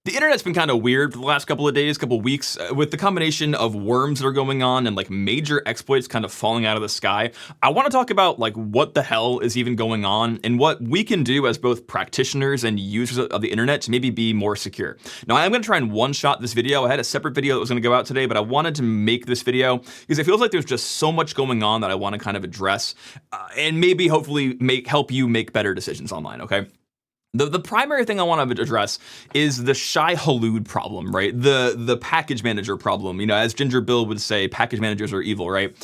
The internet's been kind of weird for the last couple of days, couple of weeks, with the combination of worms that are going on and like major exploits kind of falling out of the sky. I want to talk about like what the hell is even going on and what we can do as both practitioners and users of the internet to maybe be more secure. Now, I'm going to try and one-shot this video. I had a separate video that was going to go out today, but I wanted to make this video because it feels like there's just so much going on that I want to kind of address and maybe hopefully help you make better decisions online, okay? The primary thing I want to address is the Shai-Hulud problem, right? The package manager problem. You know, as Ginger Bill would say, package managers are evil, right?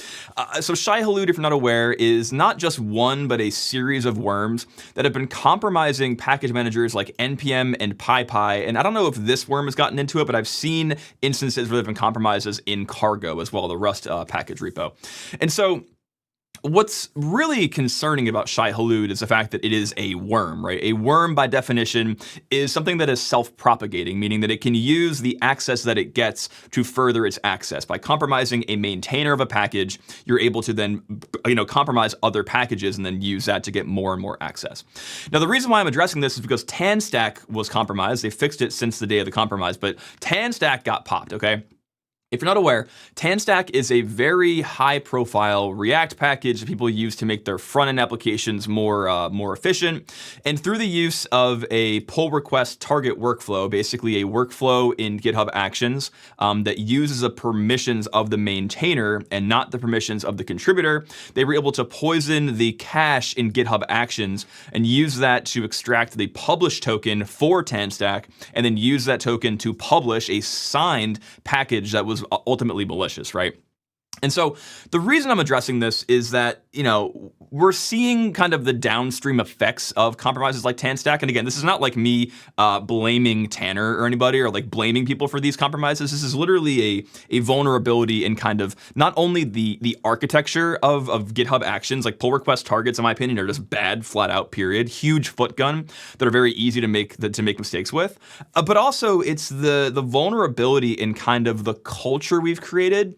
So Shai-Hulud, if you're not aware, is not just one, but a series of worms that have been compromising package managers like NPM and PyPy. And I don't know if this worm has gotten into it, but I've seen instances where there have been compromises in Cargo as well, the Rust package repo. And so what's really concerning about Shai-Hulud is the fact that it is a worm, right? A worm, by definition, is something that is self-propagating, meaning that it can use the access that it gets to further its access. By compromising a maintainer of a package, you're able to then, compromise other packages and then use that to get more and more access. Now, the reason why I'm addressing this is because TanStack was compromised. They fixed it since the day of the compromise, but TanStack got popped, okay? If you're not aware, TanStack is a very high-profile React package that people use to make their front-end applications more efficient. And through the use of a pull request target workflow, basically a workflow in GitHub Actions that uses the permissions of the maintainer and not the permissions of the contributor, they were able to poison the cache in GitHub Actions and use that to extract the publish token for TanStack, and then use that token to publish a signed package that was ultimately malicious, right? And so the reason I'm addressing this is that, we're seeing kind of the downstream effects of compromises like TanStack. And again, this is not like me blaming Tanner or anybody or like blaming people for these compromises. This is literally a vulnerability in kind of not only the architecture of GitHub Actions, like pull request targets, in my opinion, are just bad, flat out, period. Huge foot gun that are very easy to make mistakes with. But also it's the vulnerability in kind of the culture we've created,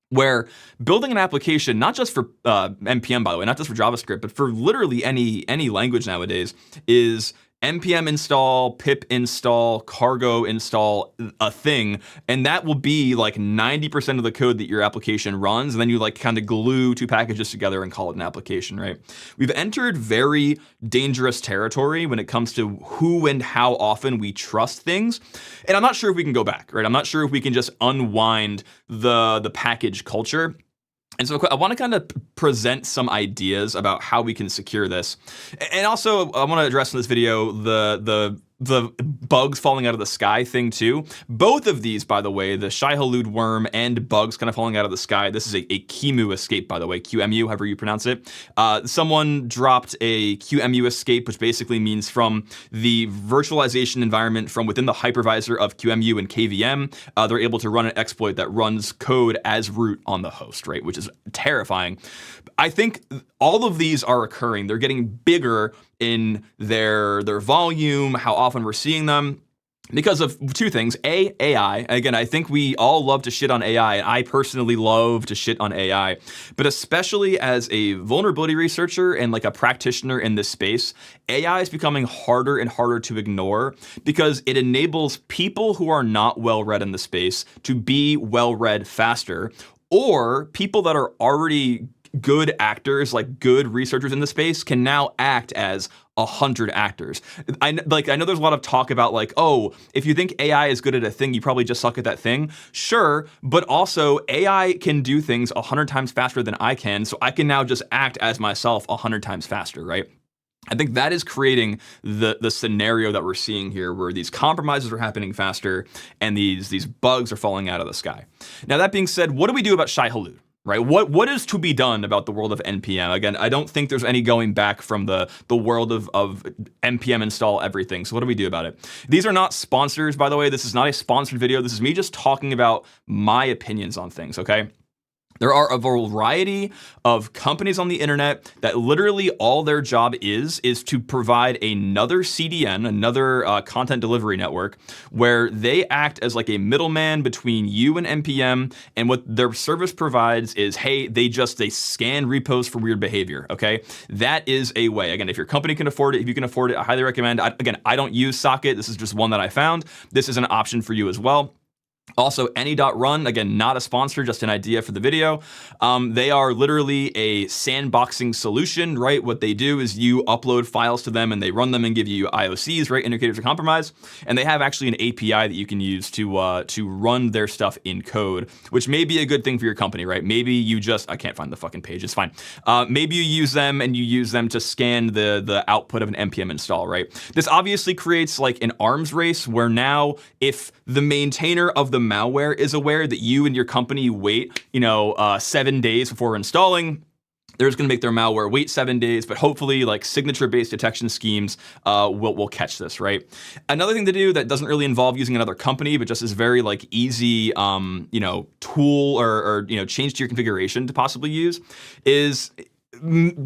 where building an application, not just for NPM, by the way, not just for JavaScript, but for literally any language nowadays, is npm install, pip install, cargo install a thing, and that will be like 90% of the code that your application runs, and then you like kind of glue two packages together and call it an application, right? We've entered very dangerous territory when it comes to who and how often we trust things, and I'm not sure if we can go back, right? I'm not sure if we can just unwind the package culture. And so I want to kind of present some ideas about how we can secure this. And also I want to address in this video the bugs falling out of the sky thing too. Both of these, by the way, the Shai-Hulud worm and bugs kind of falling out of the sky. This is a QEMU escape, by the way, QEMU, however you pronounce it. Someone dropped a QEMU escape, which basically means from the virtualization environment from within the hypervisor of QEMU and KVM, they're able to run an exploit that runs code as root on the host, right? Which is terrifying. I think all of these are occurring. They're getting bigger in their volume, how often we're seeing them, because of two things. AI. Again, I think we all love to shit on AI, and I personally love to shit on AI. But especially as a vulnerability researcher and like a practitioner in this space, AI is becoming harder and harder to ignore because it enables people who are not well-read in the space to be well-read faster, or people that are already good actors, like good researchers in the space, can now act as 100 actors. I know there's a lot of talk about like, oh, if you think AI is good at a thing, you probably just suck at that thing. Sure, but also AI can do things 100 times faster than I can, so I can now just act as myself 100 times faster, right? I think that is creating the scenario that we're seeing here, where these compromises are happening faster and these bugs are falling out of the sky. Now, that being said, what do we do about Shai-Hulud? Right? What is to be done about the world of NPM? Again, I don't think there's any going back from the world of NPM install everything. So what do we do about it? These are not sponsors, by the way. This is not a sponsored video. This is me just talking about my opinions on things, okay? There are a variety of companies on the internet that literally all their job is to provide another CDN, another content delivery network, where they act as like a middleman between you and NPM. And what their service provides is, hey, they scan repos for weird behavior. Okay, that is a way. Again, if your company can afford it, if you can afford it, I highly recommend. I don't use Socket. This is just one that I found. This is an option for you as well. Also, any.run, again, not a sponsor, just an idea for the video. They are literally a sandboxing solution, right? What they do is you upload files to them and they run them and give you IOCs, right? Indicators of compromise. And they have actually an API that you can use to run their stuff in code, which may be a good thing for your company, right? Maybe you I can't find the fucking page, it's fine. Maybe you use them and you use them to scan the output of an NPM install, right? This obviously creates like an arms race where now if the maintainer of the malware is aware that you and your company wait, 7 days before installing, they're just going to make their malware wait 7 days, but hopefully like signature-based detection schemes will catch this, right? Another thing to do that doesn't really involve using another company, but just is very like easy, tool or change to your configuration to possibly use is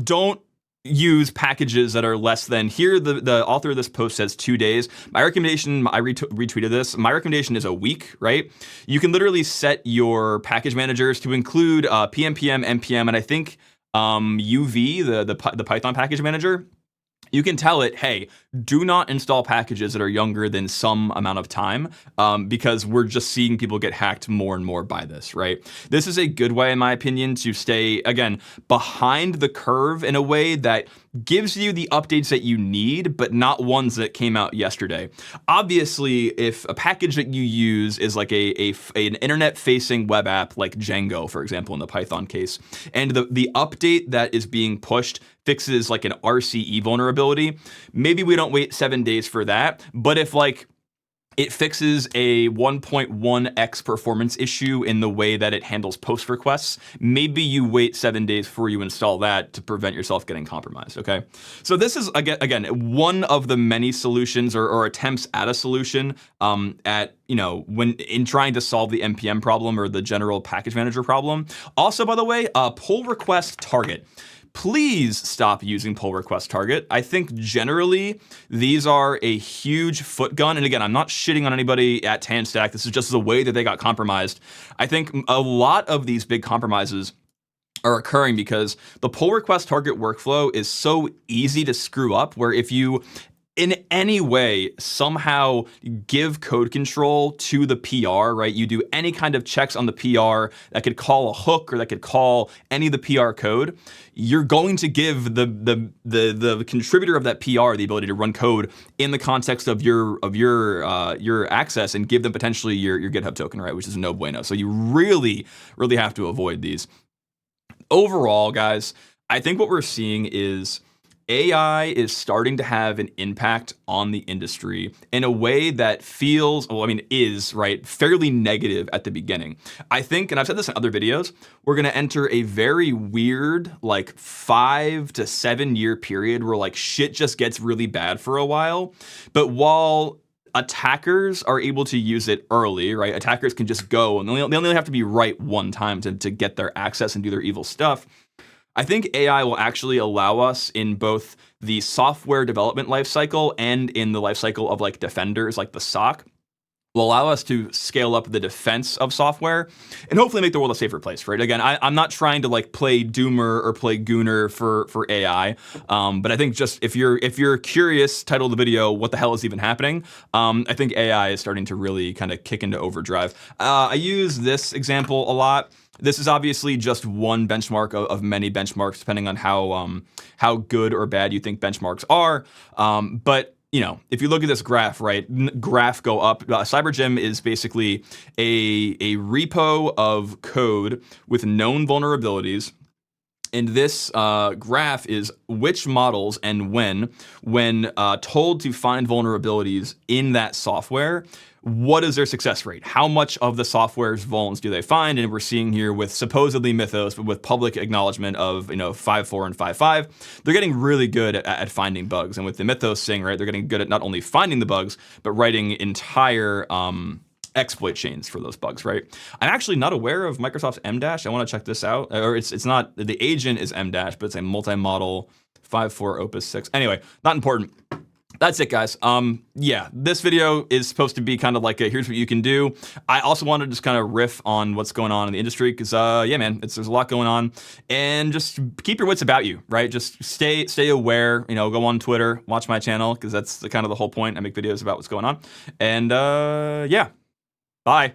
don't use packages that are less than, here the author of this post says 2 days. My recommendation, I retweeted this, my recommendation is a week, right? You can literally set your package managers to include PNPM, NPM, and I think UV, the Python package manager. You can tell it, hey, do not install packages that are younger than some amount of time, because we're just seeing people get hacked more and more by this, right? This is a good way, in my opinion, to stay, again, behind the curve in a way that gives you the updates that you need, but not ones that came out yesterday. Obviously, if a package that you use is like an internet-facing web app like Django, for example, in the Python case, and the update that is being pushed fixes like an RCE vulnerability, maybe we don't wait 7 days for that. But if like it fixes a 1.1x performance issue in the way that it handles post requests, maybe you wait 7 days before you install that to prevent yourself getting compromised, okay? So this is, again one of the many solutions or attempts at a solution when in trying to solve the NPM problem or the general package manager problem. Also, by the way, pull request target. Please stop using pull request target. I think generally these are a huge foot gun. And again, I'm not shitting on anybody at TanStack. This is just the way that they got compromised. I think a lot of these big compromises are occurring because the pull request target workflow is so easy to screw up, where if you in any way somehow give code control to the PR, right? You do any kind of checks on the PR that could call a hook or that could call any of the PR code, you're going to give the contributor of that PR the ability to run code in the context of your access and give them potentially your GitHub token, right? Which is no bueno. So you really, really have to avoid these. Overall, guys, I think what we're seeing is AI is starting to have an impact on the industry in a way that feels, is, right, fairly negative at the beginning. I think, and I've said this in other videos, we're going to enter a very weird, like 5 to 7 year period where like shit just gets really bad for a while. But while attackers are able to use it early, right? Attackers can just go and they only have to be right one time to get their access and do their evil stuff. I think AI will actually allow us in both the software development lifecycle and in the lifecycle of like defenders, like the SOC, will allow us to scale up the defense of software and hopefully make the world a safer place, right? Again, I'm not trying to like play doomer or play gooner for AI, but I think just if you're curious, title of the video, what the hell is even happening? I think AI is starting to really kind of kick into overdrive. I use this example a lot. This is obviously just one benchmark of many benchmarks, depending on how good or bad you think benchmarks are. But if you look at this graph, right, graph go up. CyberGem is basically a repo of code with known vulnerabilities. And this graph is which models and when told to find vulnerabilities in that software, what is their success rate? How much of the software's vulns do they find? And we're seeing here with supposedly Mythos, but with public acknowledgement of 5.4 and 5.5, they're getting really good at finding bugs. And with the Mythos thing, right, they're getting good at not only finding the bugs, but writing entire exploit chains for those bugs, right? I'm actually not aware of Microsoft's M-dash. I want to check this out. Or it's not, the agent is M-dash, but it's a multi-model 5.4 Opus 6. Anyway, not important. That's it, guys. Yeah, this video is supposed to be kind of like a here's what you can do. I also wanted to just kind of riff on what's going on in the industry because, yeah, man, there's a lot going on, and just keep your wits about you, right? Just stay aware. You know, go on Twitter, watch my channel because that's kind of the whole point. I make videos about what's going on, and yeah, bye.